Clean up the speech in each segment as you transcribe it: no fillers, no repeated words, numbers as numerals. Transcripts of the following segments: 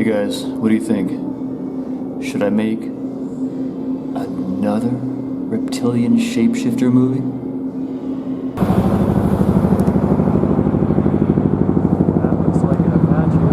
Hey guys, what do you think? Should I make another reptilian shapeshifter movie? That looks like an Apache.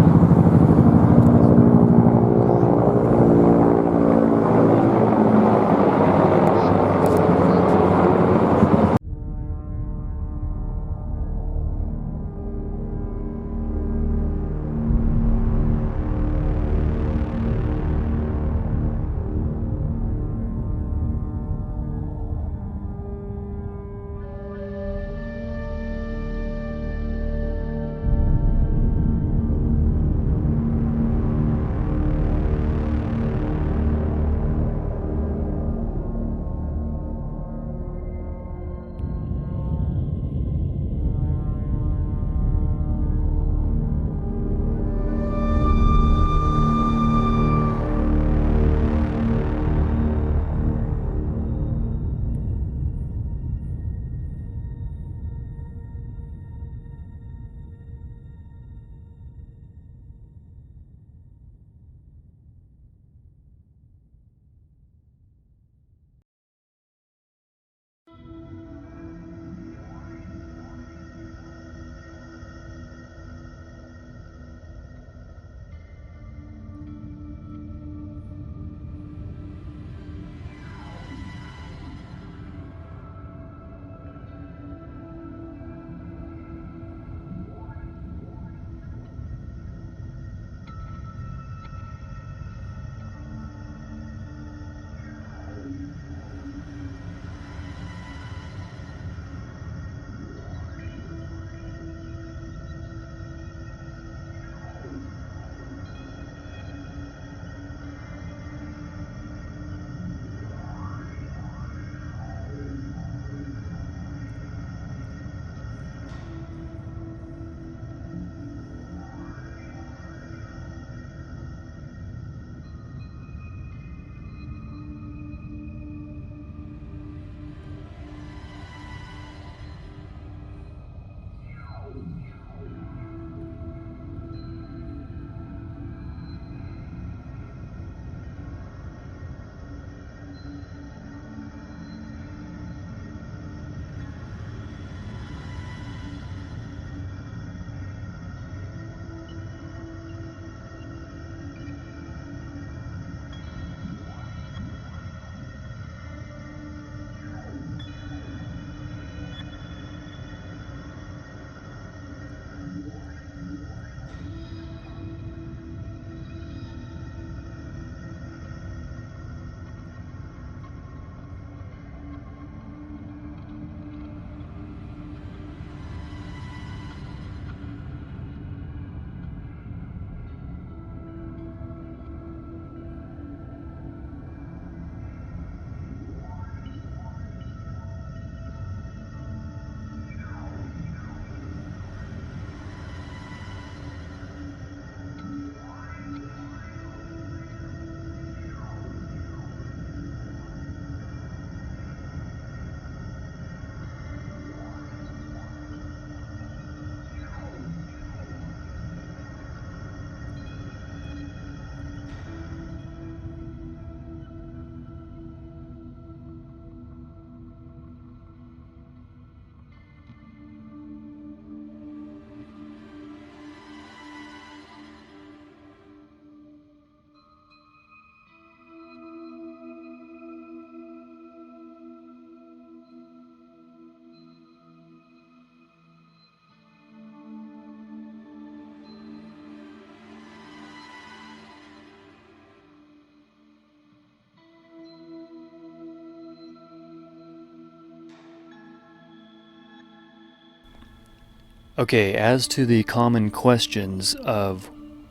Okay, as to the common questions of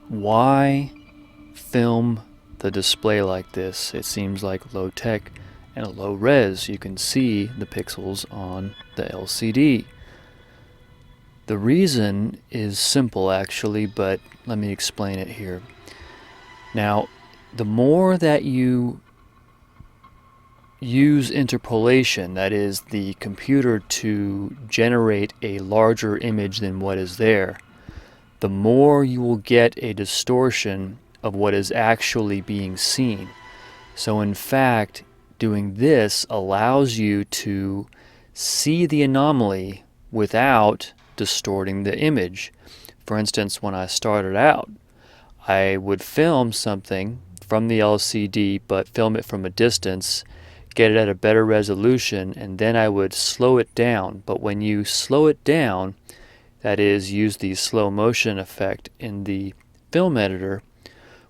why film the display like this, it seems like low tech and low res. You can see the pixels on the LCD. The reason is simple actually, but let me explain it here. Now, the more that you use interpolation, that is the computer to generate a larger image than what is there, the more you will get a distortion of what is actually being seen. So in fact, doing this allows you to see the anomaly without distorting the image. For instance, when I started out, I would film something from the LCD, but film it from a distance, get it at a better resolution, and then I would slow it down. But when you slow it down, that is, use the slow motion effect in the film editor,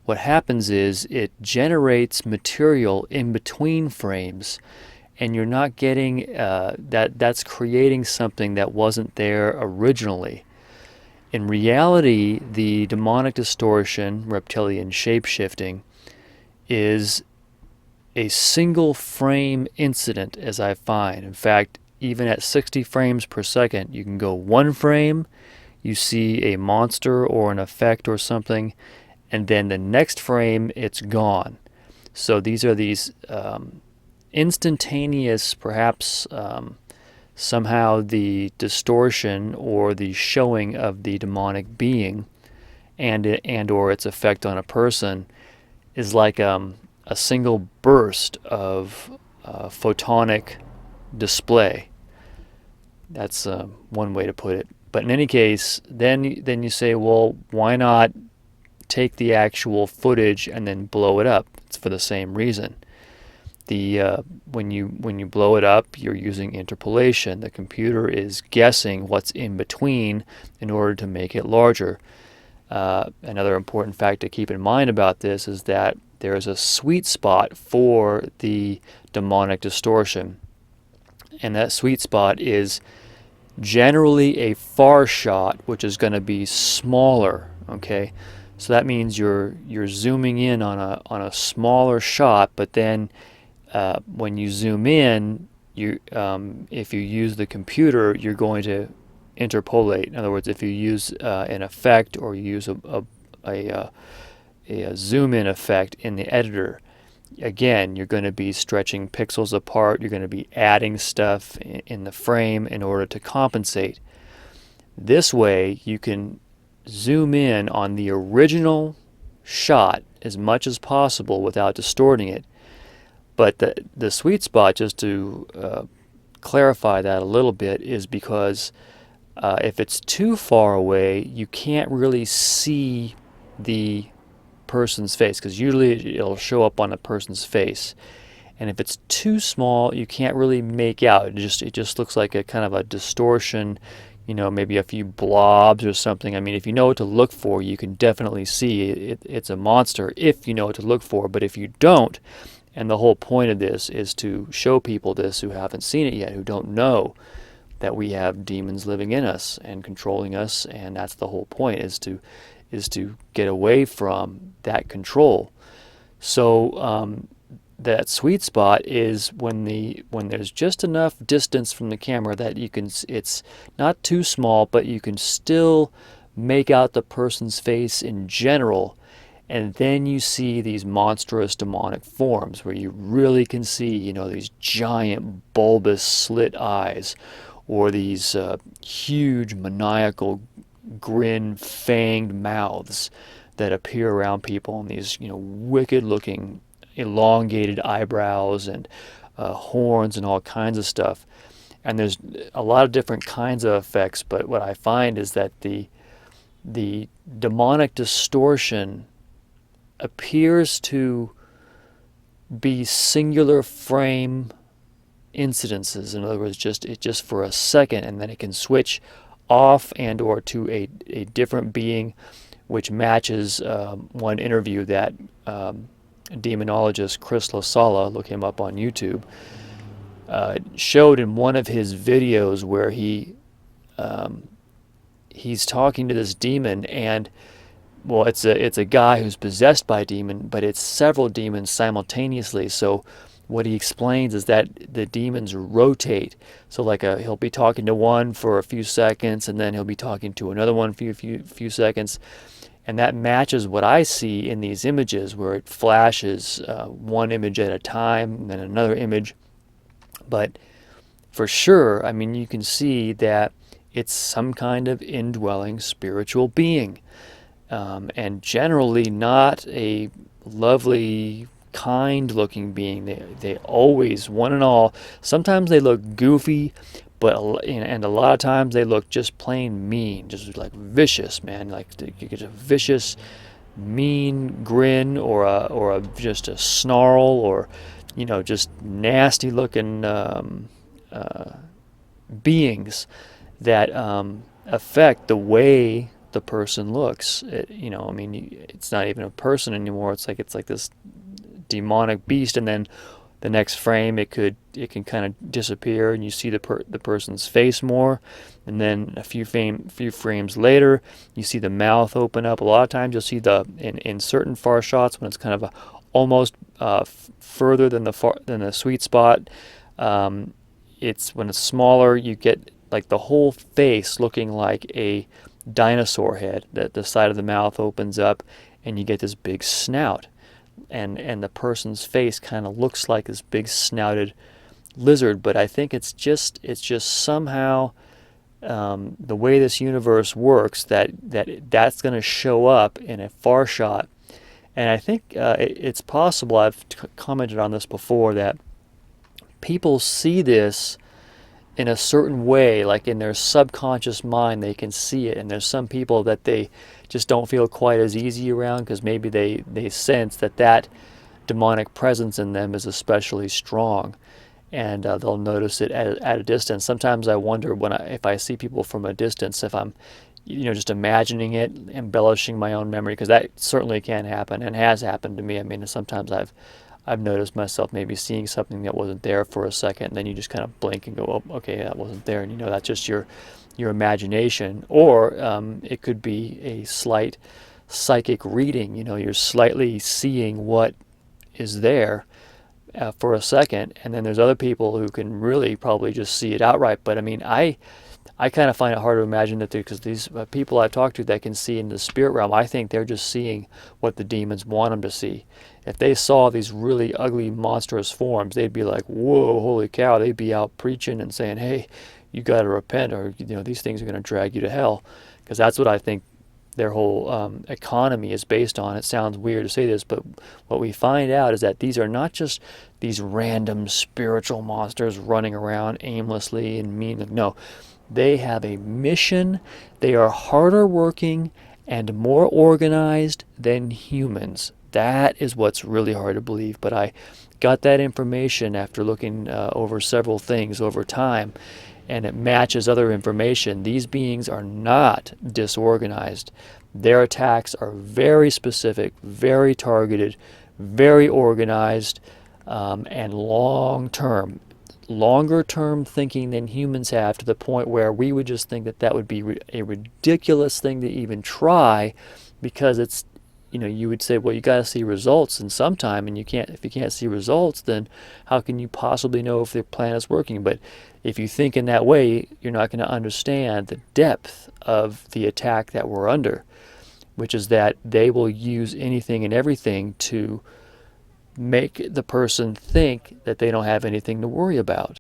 what happens is it generates material in between frames, and you're not getting that's creating something that wasn't there originally. In reality, the demonic distortion, reptilian shapeshifting, is a single frame incident, as I find. In fact, even at 60 frames per second, you can go one frame, you see a monster or an effect or something, and then the next frame, it's gone. So these are these instantaneous, perhaps somehow the distortion or the showing of the demonic being and or its effect on a person is like a single burst of photonic display. That's one way to put it. But in any case, then you say, well, why not take the actual footage and then blow it up? It's for the same reason. When you blow it up, you're using interpolation. The computer is guessing what's in between in order to make it larger. Another important fact to keep in mind about this is that there is a sweet spot for the demonic distortion, and that sweet spot is generally a far shot, which is going to be smaller. Okay, so that means you're zooming in on a smaller shot, but then when you zoom in, if you use the computer, you're going to interpolate. In other words, if you use an effect or you use a zoom in effect in the editor, again, you're going to be stretching pixels apart. You're going to be adding stuff in the frame in order to compensate. This way, you can zoom in on the original shot as much as possible without distorting it. But the sweet spot, just to clarify that a little bit, is because if it's too far away, you can't really see the person's face, because usually it'll show up on a person's face. And if it's too small, you can't really make out. It just looks like a kind of a distortion, maybe a few blobs or something. I mean, if you know what to look for, you can definitely see it's a monster if you know what to look for. But if you don't, and the whole point of this is to show people this who haven't seen it yet, who don't know that we have demons living in us and controlling us, and that's the whole point, is to get away from that control. So that sweet spot is when there's just enough distance from the camera that it's not too small, but you can still make out the person's face in general. And then you see these monstrous demonic forms where you really can see, these giant bulbous slit eyes, or these huge maniacal grin fanged mouths that appear around people, and these wicked looking elongated eyebrows and horns and all kinds of stuff. And there's a lot of different kinds of effects, but what I find is that the demonic distortion appears to be singular frame incidences. In other words, just for a second, and then it can switch off and or to a different being, which matches one interview that demonologist Chris LaSala, look him up on YouTube, showed in one of his videos where he's talking to this demon, and well, it's a guy who's possessed by a demon, but it's several demons simultaneously. So what he explains is that the demons rotate. So like he'll be talking to one for a few seconds, and then he'll be talking to another one for a few seconds. And that matches what I see in these images, where it flashes one image at a time, and then another image. But for sure, I mean, you can see that it's some kind of indwelling spiritual being. and generally not a lovely, kind-looking being. They always, one and all. Sometimes they look goofy, but and a lot of times they look just plain mean, just like vicious, man. Like you get a vicious, mean grin, or just a snarl, or just nasty looking beings that affect the way the person looks. I mean, it's not even a person anymore. It's like this demonic beast, and then the next frame it can kind of disappear, and you see the person's face more, and then a few frames later, you see the mouth open up. A lot of times, you'll see in certain far shots when it's kind of almost further than the sweet spot. It's when it's smaller, you get like the whole face looking like a dinosaur head. That the side of the mouth opens up, and you get this big snout, and the person's face kind of looks like this big snouted lizard. But I think it's just somehow the way this universe works that's going to show up in a far shot. And I think it's possible, I've commented on this before, that people see this in a certain way, like in their subconscious mind, they can see it. And there's some people that they just don't feel quite as easy around, because maybe they sense that demonic presence in them is especially strong, and they'll notice it at a distance. Sometimes I wonder if I see people from a distance, if I'm just imagining it, embellishing my own memory, because that certainly can happen and has happened to me. I mean, sometimes I've noticed myself maybe seeing something that wasn't there for a second, and then you just kind of blink and go, oh, okay, that wasn't there, and that's just your imagination. Or it could be a slight psychic reading. You're slightly seeing what is there for a second, and then there's other people who can really probably just see it outright. But I mean, I kind of find it hard to imagine that, because these people I've talked to that can see in the spirit realm, I think they're just seeing what the demons want them to see. If they saw these really ugly, monstrous forms, they'd be like, whoa, holy cow. They'd be out preaching and saying, hey, you got to repent, or these things are going to drag you to hell. Because that's what I think their whole economy is based on. It sounds weird to say this, but what we find out is that these are not just these random spiritual monsters running around aimlessly and mean. No, they have a mission. They are harder working and more organized than humans. That is what's really hard to believe. But I got that information after looking over several things over time, and it matches other information. These beings are not disorganized. Their attacks are very specific, very targeted, very organized, and long-term. Longer-term thinking than humans have, to the point where we would just think that would be a ridiculous thing to even try, because it's, you would say, well, you got to see results in some time, and if you can't see results, then how can you possibly know if their plan is working? But if you think in that way, you're not going to understand the depth of the attack that we're under, which is that they will use anything and everything to make the person think that they don't have anything to worry about.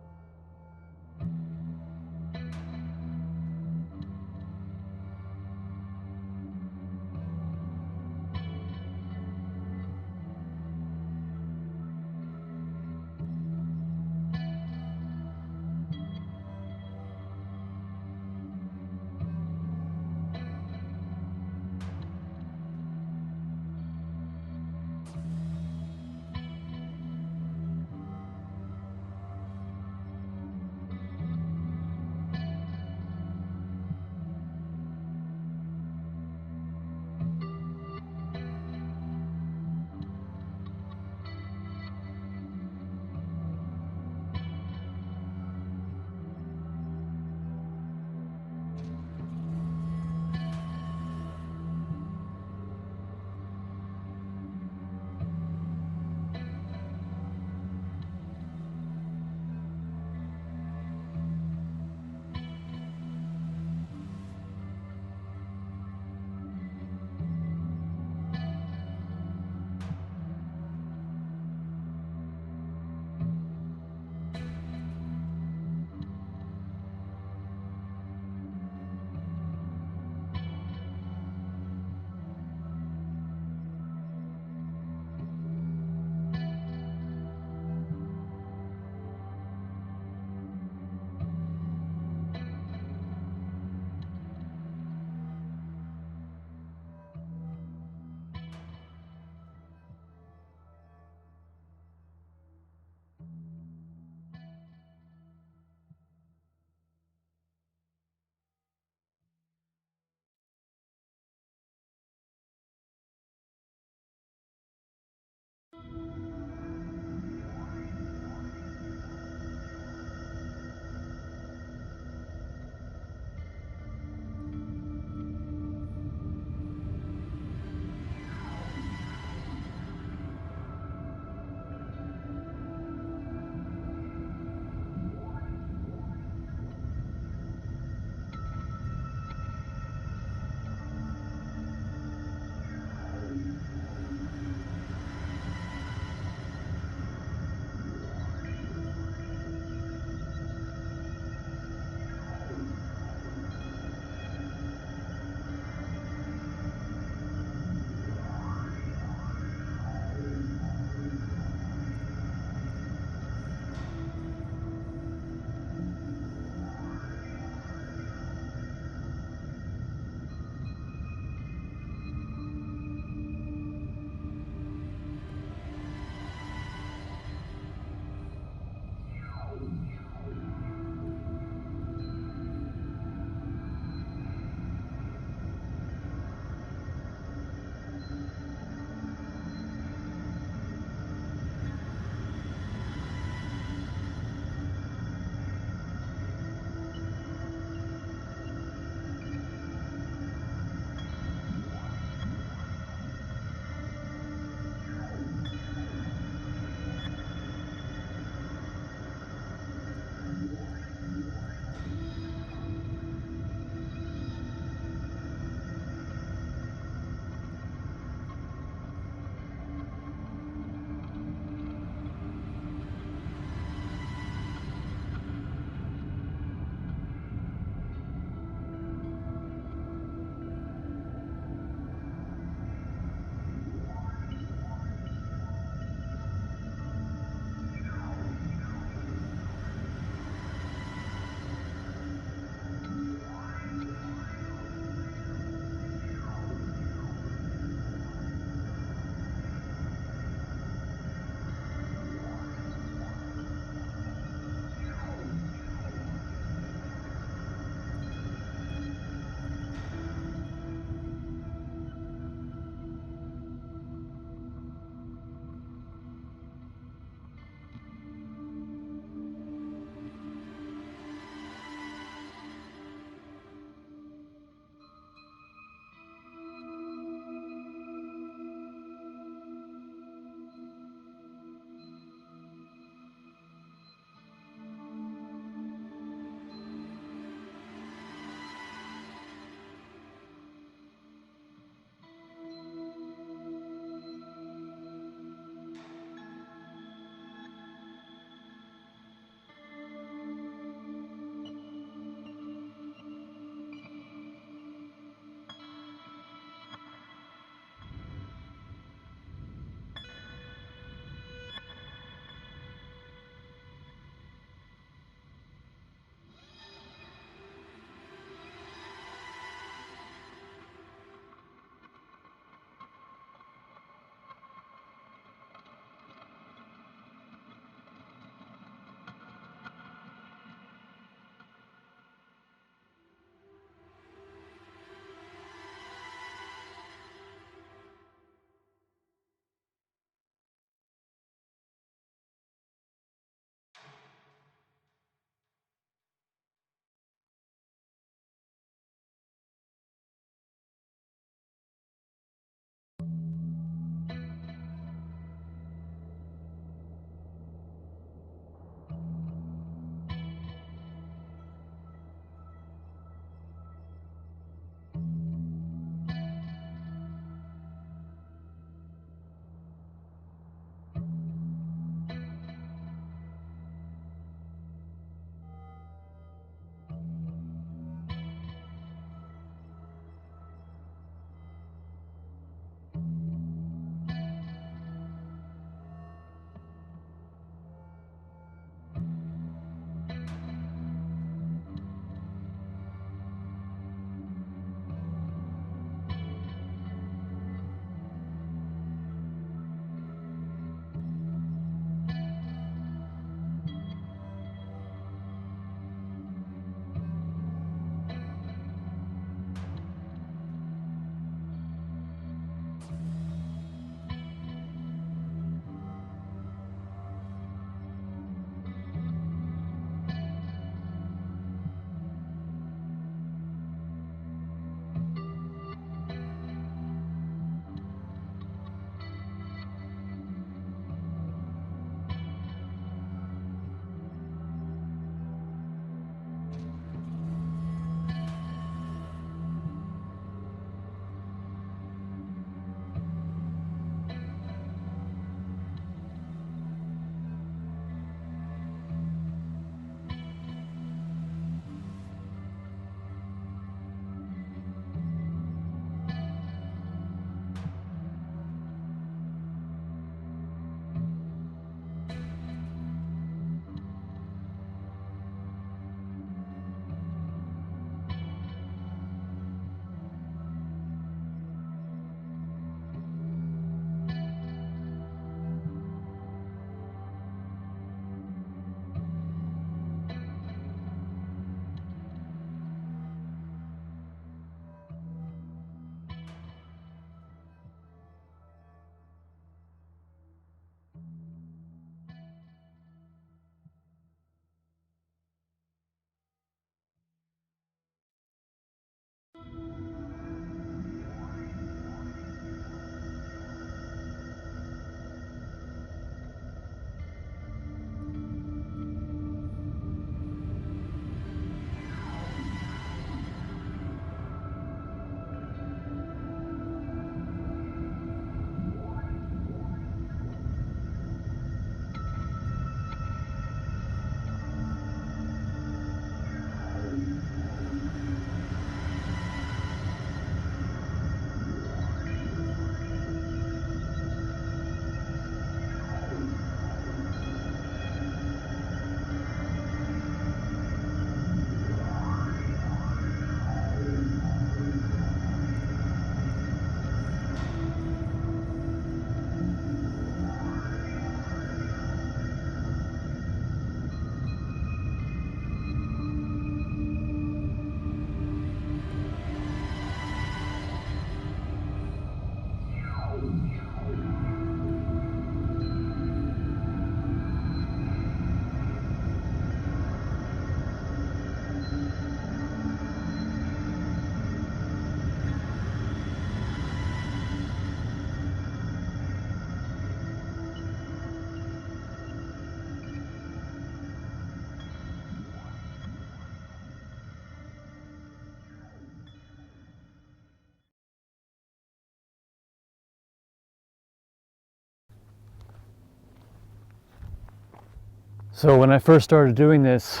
So when I first started doing this,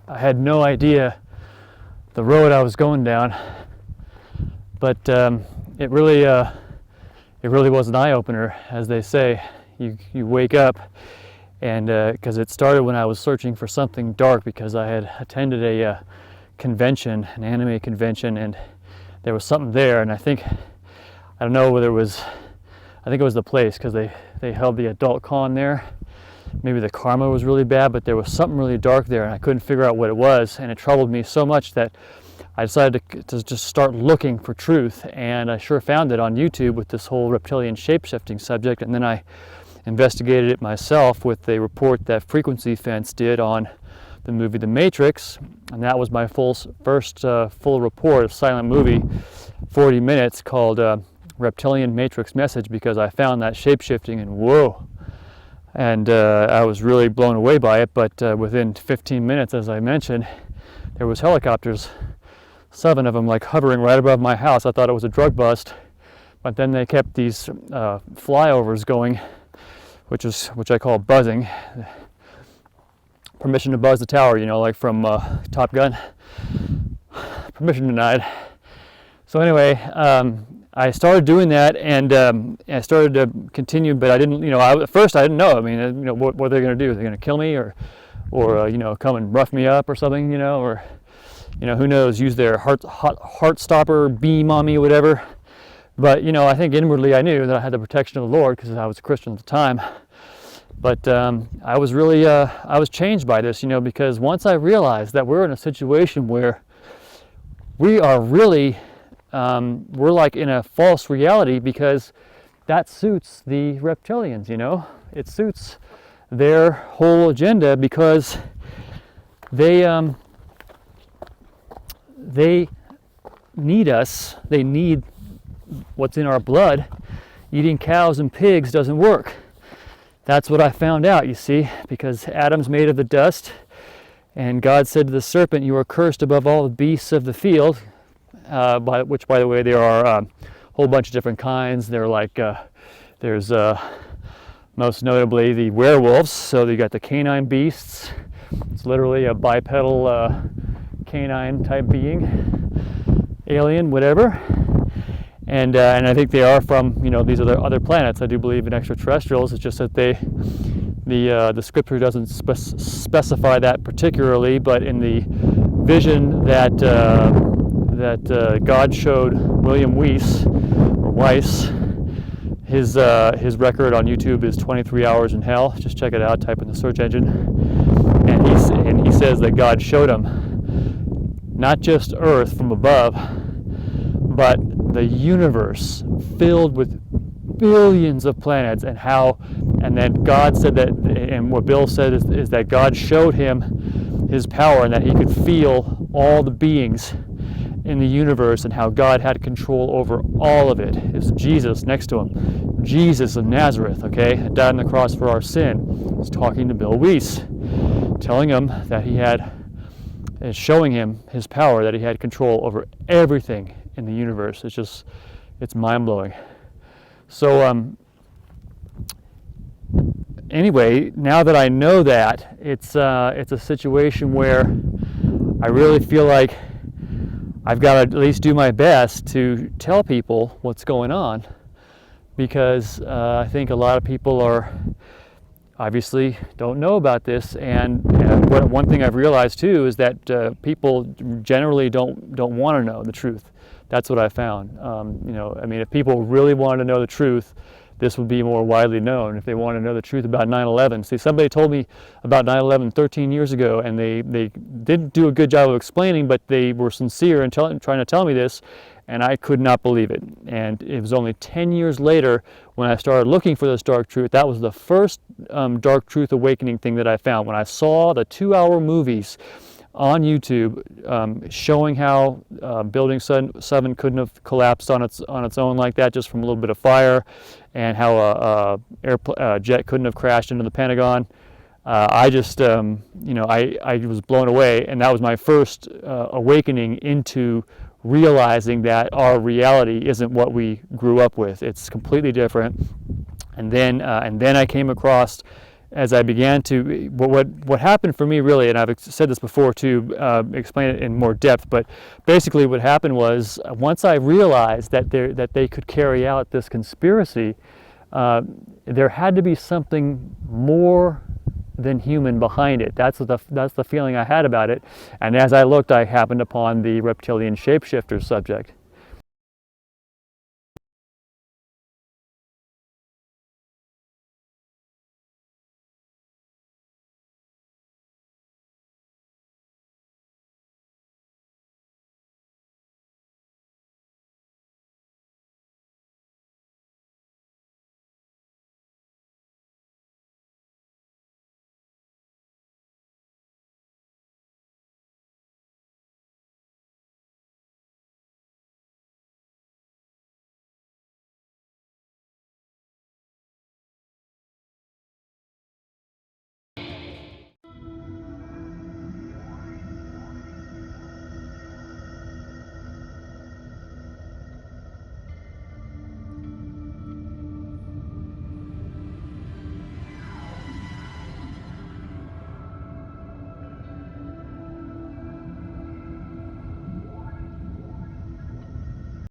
I had no idea the road I was going down, but it really was an eye-opener, as they say. You wake up, and because it started when I was searching for something dark, because I had attended a convention, an anime convention, and there was something there, and I don't know whether it was, I think it was the place, because they held the adult con there. Maybe the karma was really bad, but there was something really dark there, and I couldn't figure out what it was, and it troubled me so much that I decided to just start looking for truth, and I sure found it on YouTube with this whole reptilian shapeshifting subject, and then I investigated it myself with a report that Frequency Fence did on the movie The Matrix, and that was my first full report of silent movie, 40 minutes, called Reptilian Matrix Message, because I found that shapeshifting, and whoa. And I was really blown away by it, but within 15 minutes, as I mentioned, there was helicopters, 7 of them, like hovering right above my house. I thought it was a drug bust, but then they kept these flyovers going, which I call buzzing. Permission to buzz the tower, like from Top Gun. Permission denied. So anyway, I started doing that, and I started to continue, but I didn't, at first I didn't know. I mean, what are they going to do? Are they going to kill me, or come and rough me up or something, or, who knows, use their heart stopper beam on me, whatever. But, I think inwardly I knew that I had the protection of the Lord, because I was a Christian at the time. But I was really, I was changed by this, because once I realized that we're in a situation where we are really, we're like in a false reality, because that suits the reptilians, it suits their whole agenda, because they need us, they need what's in our blood. Eating cows and pigs doesn't work. That's what I found out, you see, because Adam's made of the dust, and God said to the serpent, "You are cursed above all the beasts of the field," which, by the way, there are a whole bunch of different kinds. They're like, there's most notably the werewolves. So you got the canine beasts. It's literally a bipedal canine type being, alien, whatever. And I think they are from, these are other planets. I do believe in extraterrestrials. It's just that the scripture doesn't specify that particularly, but in the vision that God showed William Weiss, his record on YouTube is 23 hours in hell. Just check it out. Type in the search engine, and he says that God showed him not just Earth from above, but the universe filled with billions of planets, and then God said that, and what Bill said is that God showed him his power, and that he could feel all the beings in the universe, and how God had control over all of it. It's Jesus next to him, Jesus of Nazareth, okay, died on the cross for our sin. He's talking to Bill Weiss, telling him that is showing him his power, that he had control over everything in the universe. It's mind-blowing. So anyway, now that I know that, it's a situation where I really feel like I've got to at least do my best to tell people what's going on, because I think a lot of people obviously don't know about this, and one thing I've realized too is that people generally don't want to know the truth. That's what I found. I mean, if people really wanted to know the truth, this would be more widely known. If they want to know the truth about 9/11, see, somebody told me about 9/11 13 years ago, and they didn't do a good job of explaining, but they were sincere in trying to tell me this, and I could not believe it. And it was only 10 years later when I started looking for this dark truth. That was the first dark truth awakening thing that I found, when I saw the 2-hour movies on YouTube showing how Building 7 couldn't have collapsed on its own like that, just from a little bit of fire, and how a jet couldn't have crashed into the Pentagon. I just, I was blown away, and that was my first awakening into realizing that our reality isn't what we grew up with. It's completely different. And then I came across as I began to, what happened for me really, and I've said this before to explain it in more depth, but basically what happened was once I realized that they could carry out this conspiracy, there had to be something more than human behind it. That's the feeling I had about it. And as I looked, I happened upon the reptilian shapeshifter subject.